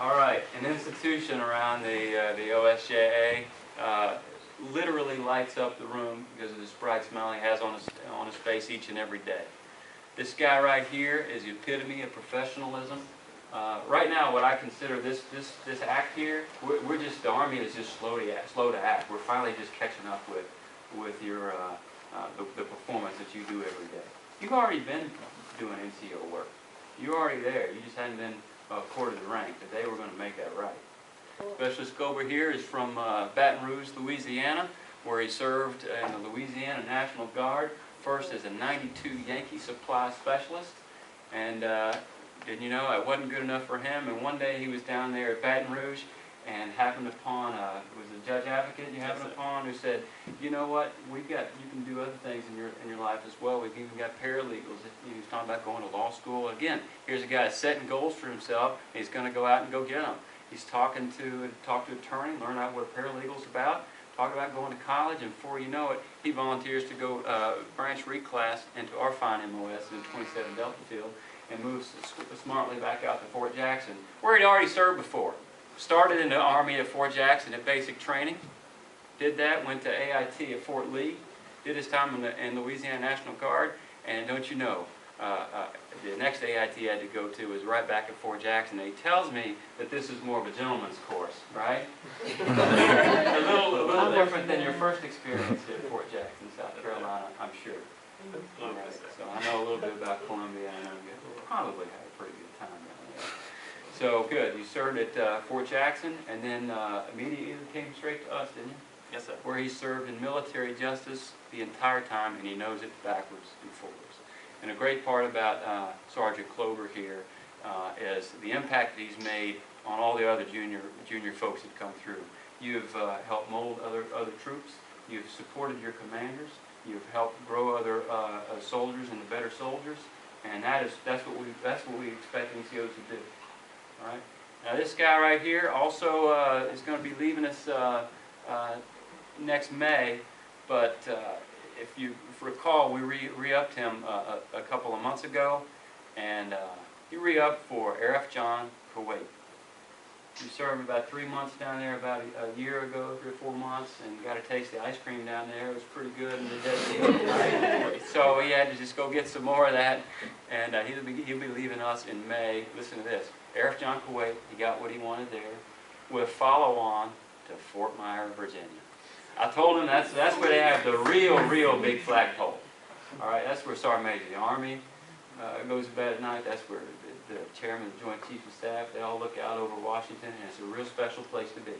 All right, an institution around the OSJA literally lights up the room because of this bright smile he has on his face each and every day. This guy right here is the epitome of professionalism. Right now, what I consider this act here, we're just, the Army is just slow to act. We're finally just catching up with your the performance that you do every day. You've already been doing NCO work. You're already there. You just hadn't been quartered the rank. Today we're going to make that right. Specialist Gober here is from Baton Rouge, Louisiana, where he served in the Louisiana National Guard, first as a 92 Yankee Supply Specialist. And didn't you know, it wasn't good enough for him. And one day he was down there at Baton Rouge and happened upon, was a judge advocate you happened upon who said, you know what, you can do other things in your life as well. We've even got paralegals. He was talking about going to law school. Again, here's a guy setting goals for himself. And he's going to go out and go get them. He's talk to an attorney, learn out what a paralegal's about, talk about going to college, and before you know it, he volunteers to go branch reclass into our fine MOS in 27 Delta Field and moves smartly back out to Fort Jackson, where he'd already served before. Started in the Army at Fort Jackson at basic training, did that, went to AIT at Fort Lee, did his time in Louisiana National Guard, and don't you know, the next AIT I had to go to was right back at Fort Jackson. And he tells me that this is more of a gentleman's course, right? a little different than your first experience at Fort Jackson, South Carolina, I'm sure. Right. So I know a little bit about Columbia, and I know you probably had a pretty good time down there. So good, you served at Fort Jackson, and then immediately came straight to us, didn't you? Yes, sir. Where he served in military justice the entire time, and he knows it backwards and forwards. And a great part about Sergeant Clover here is the impact that he's made on all the other junior folks that come through. You've helped mold other troops. You've supported your commanders. You've helped grow other soldiers into better soldiers, and that's what we expect NCOs to do. All right. Now this guy right here also is going to be leaving us next May, but if you recall, we re-upped him a couple of months ago, and he re-upped for Arif John Kuwait. He served about 3 months down there about a year ago, 3 or 4 months, and got a taste of the ice cream down there. It was pretty good in the desert. Right? So he had to just go get some more of that, and he'll be leaving us in May. Listen to this. Arif John Kuwait, he got what he wanted there, with a follow-on to Fort Myer, Virginia. I told him that's where they have the real big flagpole. All right, that's where Sergeant Major of the Army goes to bed at night. That's where the Chairman of the Joint Chiefs of Staff, they all look out over Washington, and it's a real special place to be.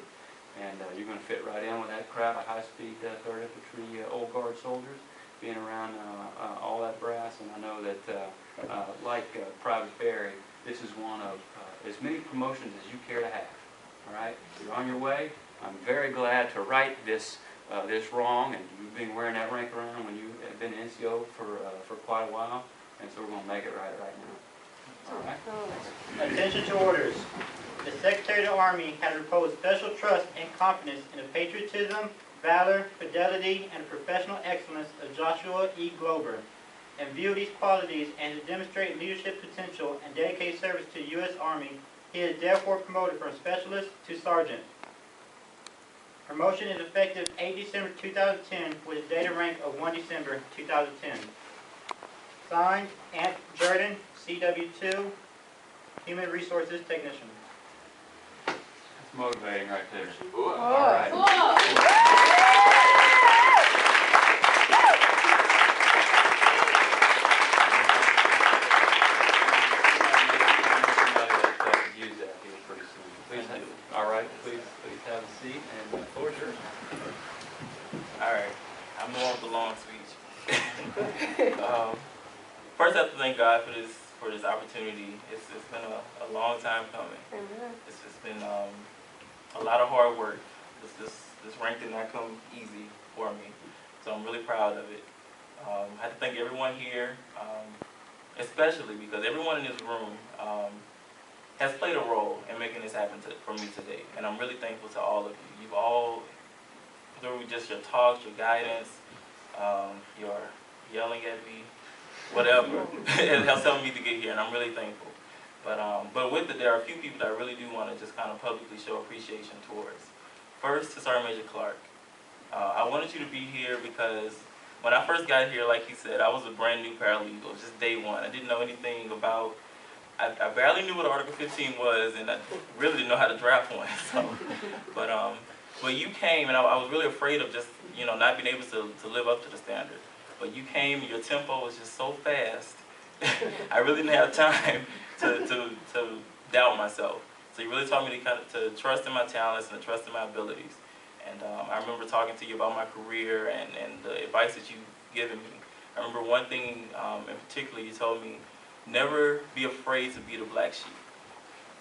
And you're going to fit right in with that crowd of high-speed 3rd Infantry Old Guard soldiers, being around all that brass. And I know that, like Private Barry, this is one of as many promotions as you care to have. All right, you're on your way. I'm very glad to right this wrong, and you've been wearing that rank around when you have been NCO for quite a while, and so we're going to make it right now. All right. Attention to orders. The Secretary of the Army has reposed special trust and confidence in the patriotism, valor, fidelity, and professional excellence of Joshua E. Glover. In view of these qualities and to demonstrate leadership potential and dedicated service to the U.S. Army, he is therefore promoted from specialist to sergeant. Promotion is effective 8 December 2010 with a date and rank of 1 December 2010. Signed, Ant Jordan, CW2, Human Resources Technician. That's motivating right there. Cool. All right. Use that here pretty soon. Please have a seat, and the floor is yours. All right. I'm more of the long speech. First, I have to thank God for this opportunity. It's been a long time coming. It's been a lot of hard work. This rank did not come easy for me, so I'm really proud of it. I have to thank everyone here, especially because everyone in this room has played a role in making this happen for me today, and I'm really thankful to all of you. You've all, through just your talks, your guidance, your yelling at me, whatever, it helps me to get here, and I'm really thankful. But with it, there are a few people that I really do want to just kind of publicly show appreciation towards. First, to Sergeant Major Clark. I wanted you to be here because when I first got here, like he said, I was a brand new paralegal, just day one. I didn't know anything about, I barely knew what Article 15 was, and I really didn't know how to draft one. So, but you came, and I was really afraid of just, not being able to live up to the standard. But you came, your tempo was just so fast. I really didn't have time to doubt myself. So you really taught me to trust in my talents and to trust in my abilities. And I remember talking to you about my career and the advice that you've given me. I remember one thing in particular, you told me, never be afraid to be the black sheep.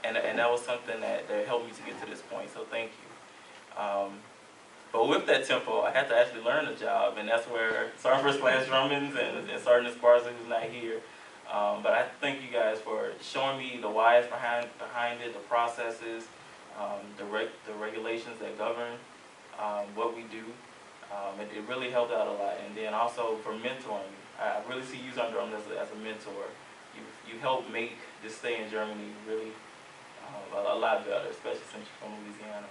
And that was something that helped me to get to this point, so thank you. But with that tempo, I had to actually learn the job, and that's where Sergeant First Class Drummond and Sergeant Esparza, who's not here. But I thank you guys for showing me the whys behind it, the processes, the regulations that govern what we do. It really helped out a lot. And then also for mentoring, I really see you, Sergeant Drummond, as a mentor. You helped make this stay in Germany really a lot better, especially since you're from Louisiana.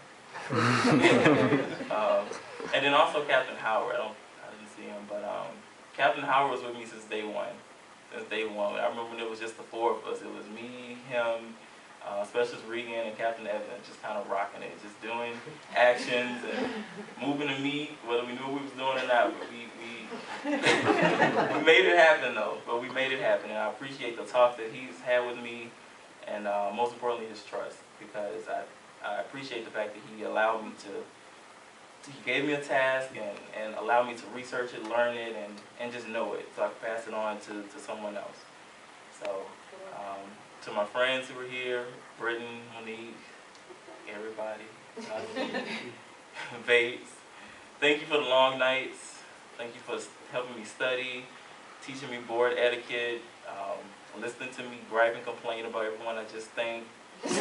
And then also Captain Howard. I didn't see him, but Captain Howard was with me since day one. I remember when it was just the four of us. It was me, him, Specialist Regan, and Captain Evans, just kind of rocking it, just doing actions and moving the meat, whether we knew what we was doing or not. But we made it happen, though. But we made it happen, and I appreciate the talk that he's had with me, and most importantly, his trust, because I appreciate the fact that he allowed me he gave me a task and allowed me to research it, learn it, and just know it, so I could pass it on to someone else. So, to my friends who were here, Britton, Monique, everybody, Bates, thank you for the long nights. Thank you for helping me study, teaching me board etiquette, listening to me gripe and complain about everyone I just think. But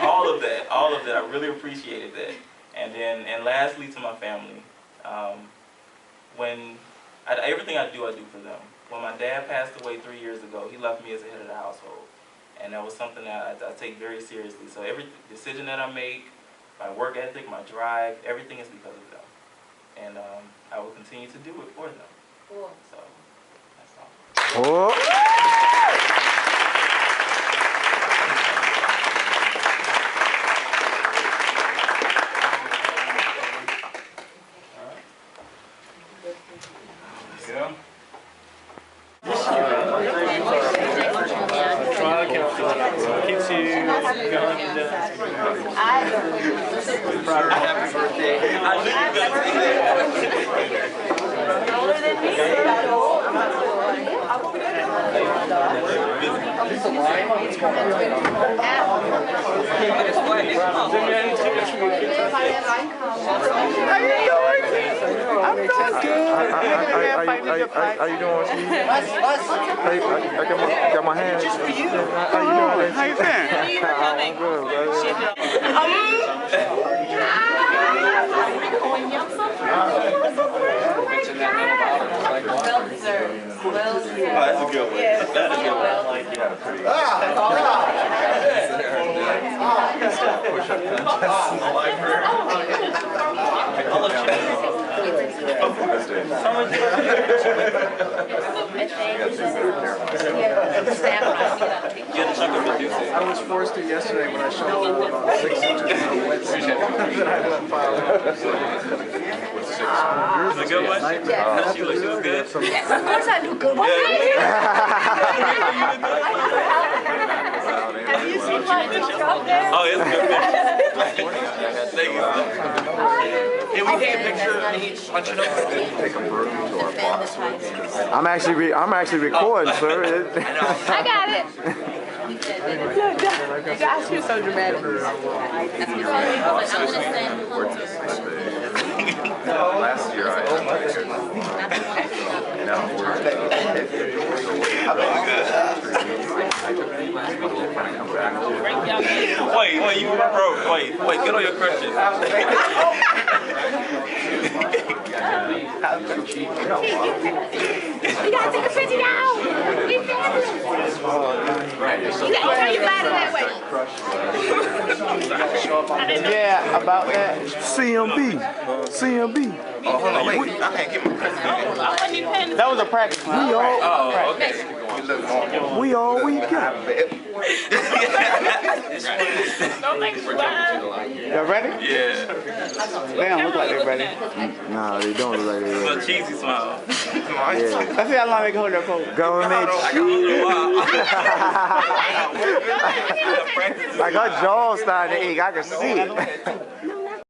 all of that, I really appreciated that. And lastly, to my family, everything I do for them. When my dad passed away 3 years ago, he left me as the head of the household, and that was something that I take very seriously. So every decision that I make, my work ethic, my drive, everything is because of them, and I will continue to do it for them. Cool. So that's all. Oh. How you doing? I got my hands. Just for you. How you doing? How you been? I'm good, Well deserved. Well deserved. Oh, that's a good one. Yes. That's a good one. I like her. I'll let you know. I was forced to yesterday when I showed up about 6 inches on Wednesday. I went file. Was it a good one? She was good. Of course I do good. Have you seen my picture up there? Oh, it's a good picture. Thank you. Can we take a picture of each punching up? Take a brew to our box. I'm actually recording, sir. I got it. Look, gosh, you're so dramatic. Last year I now Wait, you broke. Wait, get on your crutches. We gotta take a picture now. Yeah, about that. CMB. CMB. Oh, hold on, wait. I can't get my cousin. That was a practice. We all, Oh, okay. You look normal. we all we got. Y'all ready? Yeah. They don't look like they're ready. Nah, they don't look like they Little ready. cheesy smile. Yeah. Let's see how long they can hold their pose. Government Practice. like her jaw starting to ache. I can see it.